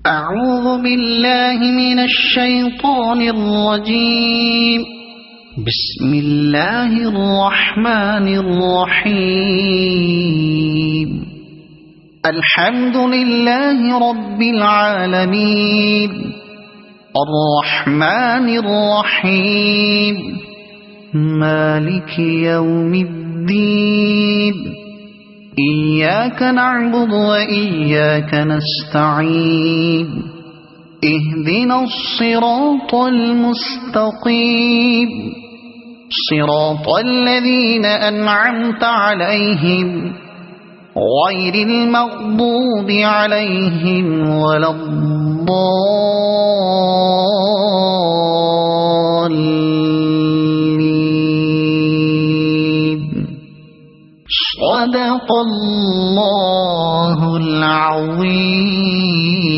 أعوذ بالله من الشيطان الرجيم. بسم الله الرحمن الرحيم. الحمد لله رب العالمين الرحمن الرحيم مالك يوم الدين إياك نعبد وإياك نستعين اهدنا الصراط المستقيم صراط الذين أنعمت عليهم غير المغضوب عليهم ولا الضالين. صدق الله العظيم.